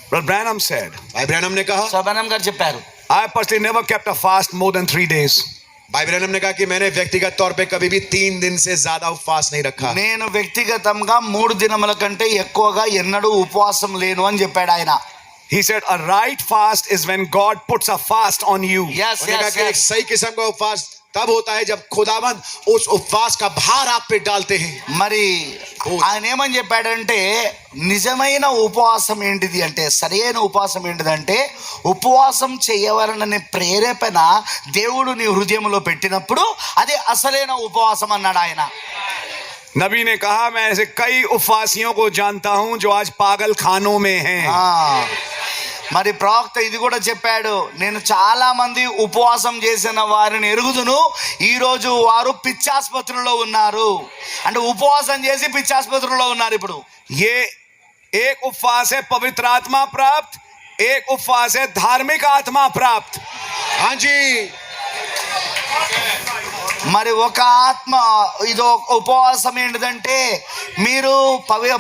Brother Branham said, भाई Branham ने कहा, సో బ్రహ్మం గారు చెప్పారు, I personally never kept a fast more than 3 days. भाई ब्रैनम ने कहा कि मैंने व्यक्तिगत तौर पे कभी भी 3 दिन से ज्यादा उपवास नहीं रखा. నేను వ్యక్తిగతంగా 3 దినముల కంటే ఎక్కువగా ఎన్నడూ ఉపవాసం లేను అని చెప్పాడు ఆయన. He said a right fast is when God puts a fast on you. yes उन्होंने कहा yes कि एक yes. सही किस्म का उपवास तब होता है जब खुदावंद उस उपवास का भार आप पे डालते हैं. మరి ఆయన ఏమని చెప్పాడంటే నిజమైన ఉపవాసం ఏంటిది అంటే, సరైన ఉపవాసం ఏంటిదంటే, ఉపవాసం చేయవలననే ప్రేరేపణ దేవుడు నీ హృదయంలో పెట్టినప్పుడు అదే అసలైన ఉపవాసం అన్నాడు ఆయన. नबी ने कहा, मैं ऐसे कई उपवासियों को जानता हूं जो आज पागल खानों में हैं. మరి ప్రవక్త ఇది కూడా చెప్పాడు, నేను చాలా మంది ఉపవాసం చేసిన వారిని ఎరుగుదును, ఈ రోజు వారు పిచ్చాసుపత్రిలో ఉన్నారు. అంటే ఉపవాసం చేసి పిచ్చాసుపత్రిలో ఉన్నారు. ఇప్పుడు ये एक उपवास है पवित्र आत्मा प्राप्त, एक उपवास है धार्मिक आत्मा प्राप्त. हाँ जी, మరి ఒక ఆత్మ, ఇదో ఉపవాసం ఏంటిదంటే మీరు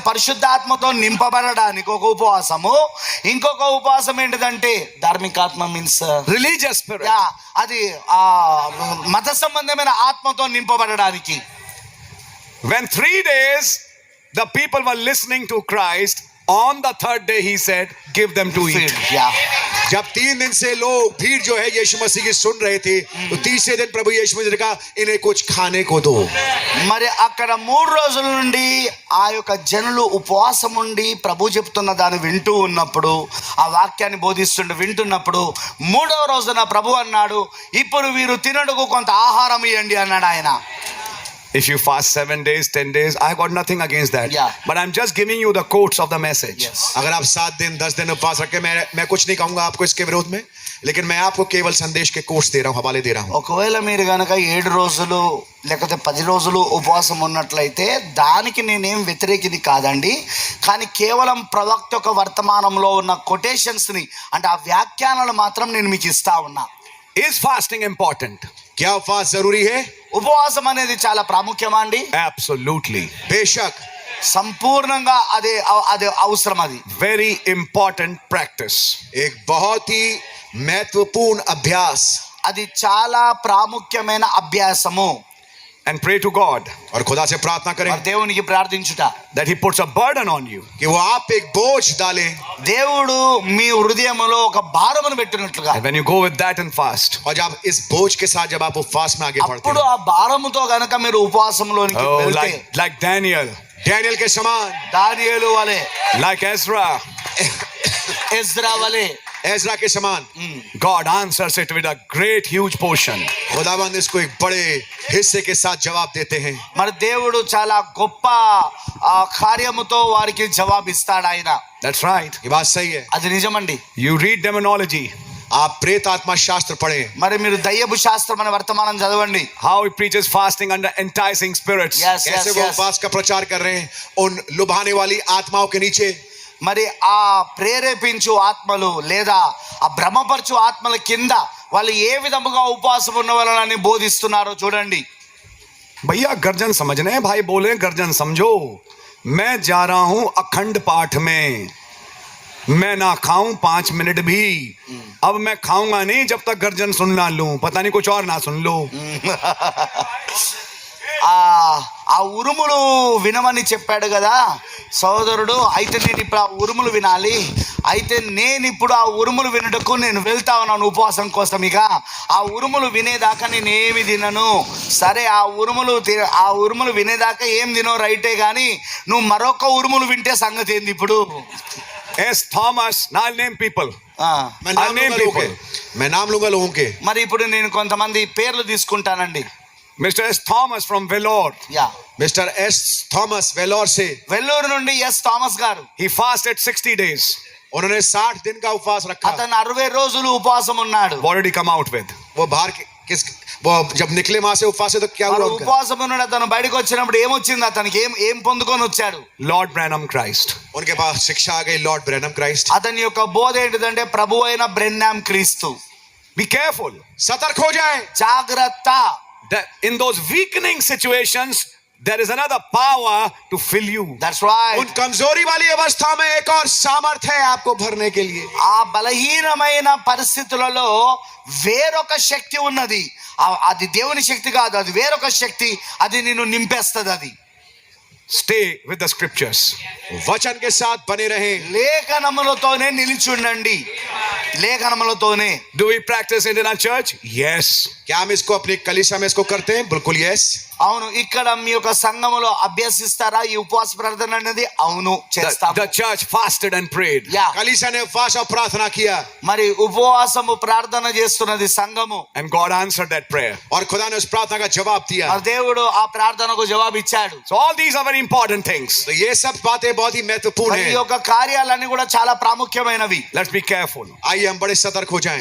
పరిశుద్ధాత్మతో నింపబడడానికి ఒక ఉపవాసము, ఇంకొక ఉపవాసం ఏంటిదంటే ధార్మికాత్మ మీన్స్ Religious spirit. అది మత సంబంధమైన ఆత్మతో నింపబడడానికి. When 3 days the people were listening to Christ, on the third day he said, give them to eat. जब 3 दिन से लोग भीड़ जो है यीशु मसीह की सुन रहे थे, तो तीसरे दिन प्रभु यीशु मसीह ने कहा, इन्हें कुछ खाने को दो. మరి అక్కడ 3 రోజుల నుండి ఆ యొక్క జనులు ఉపవాసం ఉండి ప్రభు చెప్తున్న దాన్ని వింటూ ఉన్నప్పుడు, ఆ వాక్యాన్ని వింటున్నప్పుడు 3వ రోజున ప్రభు అన్నాడు, ఇప్పుడు వీరు తినడుకు కొంత ఆహారం ఇవ్వండి అన్నాడు ఆయన. If you fast 7 days, 10 days, I got nothing against that. Yeah. But I'm just giving you the quotes of the message. Yes. अगर आप 7 दिन 10 दिन उपवास रखें, मैं कुछ नहीं कहूंगा आपको इसके विरोध में, लेकिन मैं आपको केवल संदेश के कोट्स दे रहा हूं, हवाले दे रहा हूं. ఒకవేళ మీరు గనక 7 రోజులు లేకపోతే 10 రోజులు ఉపవాసం ఉన్నట్లయితే దానికి నేనేం వ్యతిరేకిది కాదండి. కానీ కేవలం ప్రవక్త యొక్క వర్తమానంలో ఉన్న కొటేషన్స్ని, అంటే ఆ వ్యాఖ్యానాలు మాత్రం నేను మీకు ఇస్తా ఉన్నా. Is fasting important? क्या उपवास जरूरी है? ఉపవాసం అనేది చాలా ప్రాముఖ్యమా అండి? Absolutely. बेशक, సంపూర్ణంగా అదే అవసరం. అది Very important practice. एक बहुत ही महत्वपूर्ण अभ्यास, అది చాలా ప్రాముఖ్యమైన అభ్యాసము. And pray to God और खुदा से प्रार्थना करें మరి దేవునికి ప్రార్థించుట, that he puts a burden on you. कि वो आप पे एक बोझ डालें, దేవుడు మీ హృదయంలో ఒక భారమును పెట్టినట్లుగా. And when you go with that and fast, और जब इस बोझ के साथ जब आप उपवास में आगे बढ़ते అప్పుడు हैं, ఆ భారముతో గనక మీరు ఉపవాసంలోనికి oh, వెళ్తే, like Daniel, डैनियल के समान, దానియేలు వలె, like Ezra, ఎజ్రా వలె, एजरा के समान, God answers it with a great huge portion. खुदाबंद इसको एक बड़े हिस्से के साथ जवाब देते हैं. మరి దేవుడు చాలా గొప్ప కార్యముతో వారికి జవాబిస్తాడు ఆయన. That's right. ये बात सही है. అది నిజమండి. You read demonology, आप प्रेत आत्मा शास्त्र पढ़ें, మరి మీరు దయ్యపు శాస్త్రం అనే వర్తమానం చదవండి. how he preaches fasting under enticing spirits. कैसे वो उपवास का प्रचार कर रहे हैं उन लुभाने वाली आत्माओं के नीचे. మరి ఆ ప్రేరేపించు ఆత్మలు లేదా ఆ భ్రమపరచు ఆత్మల కింద వాళ్ళు ఏ విధముగా ఉపవాసం ఉన్న వాళ్ళని బోధిస్తున్నారో చూడండి. भैया गर्जन समझने हैं, भाई बोले गर्जन समझो. मैं जा रहा हूं अखंड पाठ में, मैं ना खाऊं 5 मिनट भी. अब मैं खाऊंगा नहीं जब तक गर्जन सुन ना लूं, पता नहीं कुछ और ना सुन लो. ఆ ఉరుములు వినమని చెప్పాడు కదా సోదరుడు. అయితే నేను ఇప్పుడు ఆ ఉరుములు వినాలి, అయితే నేను ఇప్పుడు ఆ ఉరుములు వినుటకు నేను వెళ్తా ఉన్నాను ఉపవాసం కోసం. ఇక ఆ ఉరుములు వినేదాకా నేను ఏమి తినను. సరే, ఆ ఉరుములు వినేదాకా ఏం తినో రైటే, కానీ నువ్వు మరొక ఉరుములు వింటే సంగతి ఏంది ఇప్పుడు? S. Thomas, I'll name people. मैं नाम लूंगा लोगों के. మరి ఇప్పుడు నేను కొంతమంది పేర్లు తీసుకుంటానండి. Mr. S. Thomas from Vellore. Mister S Thomas Vellore से. వెల్లూరు నుండి ఎస్ థామస్ గారు. He fasted 60 days. उन्होंने 60 दिन का उपवास रखा. అతను 60 రోజులు ఉపవాసం ఉన్నాడు. What did he come out with? वो बाहर वो जब निकले वहां से उपवास से तो क्या हुआ उनका? ఉపవాసం ఉన్నాడు. అతను బయటకు వచ్చినప్పుడు ఏమొచ్చింది అతనికి? ఏం పొందుకొని వచ్చాడు? Lord Branham Christ. उनके पास शिक्षा आ गई, लॉर्ड ब्रैनम क्राइस्ट. అతని యొక్క బోధ ఏంటిదంటే ప్రభు అయిన బ్రెన్నాం క్రీస్తు. Be careful. सतर्क हो जाए. జాగ్రత్త. That in those weakening situations, there is another power to fill you. That's right. उन कमजोरी वाली अवस्था में एक और सामर्थ्य है आपको भरने के लिए. ఆ బలహీనమైన పరిస్థితులలో వేరొక శక్తి ఉన్నది. అది దేవుని శక్తి కాదు, అది వేరొక శక్తి. అది నిన్ను నింపేస్తుంది. అది Stay with the scriptures. वचन के साथ बने रहें. లేఖనములతోనే నిలిచి ఉండండి. లేఖనములతోనే. Do we practice it in our church? Yes. क्या हम इसको अपनी कलीसिया में इसको करते हैं? बिल्कुल यस. అవును. ఇక్కడ మీ యొక్క సంఘములో అభ్యసిస్తారా ఈ ఉపవాస ప్రార్థన అనేది? అవును, చేస్తాము. The church fasted and prayed. Yeah. कलीसिया ने उपवास और प्रार्थना किया మరి ఉపవాసము ప్రార్థన చేస్తున్నది సంఘము. And God answered that prayer. और खुदा ने उस प्रार्थना का जवाब दिया. మరి దేవుడు ఆ ప్రార్థనకు జవాబు ఇచ్చాడు. So all these are very important things. तो ये सब बातें बहुत ही महत्वपूर्ण మరి ఈ हैं. యొక్క కార్యాలన్నీ కూడా చాలా ప్రాముఖ్యమైనవి. Let's be careful. आइए हम बड़े सतर्क हो जाएं.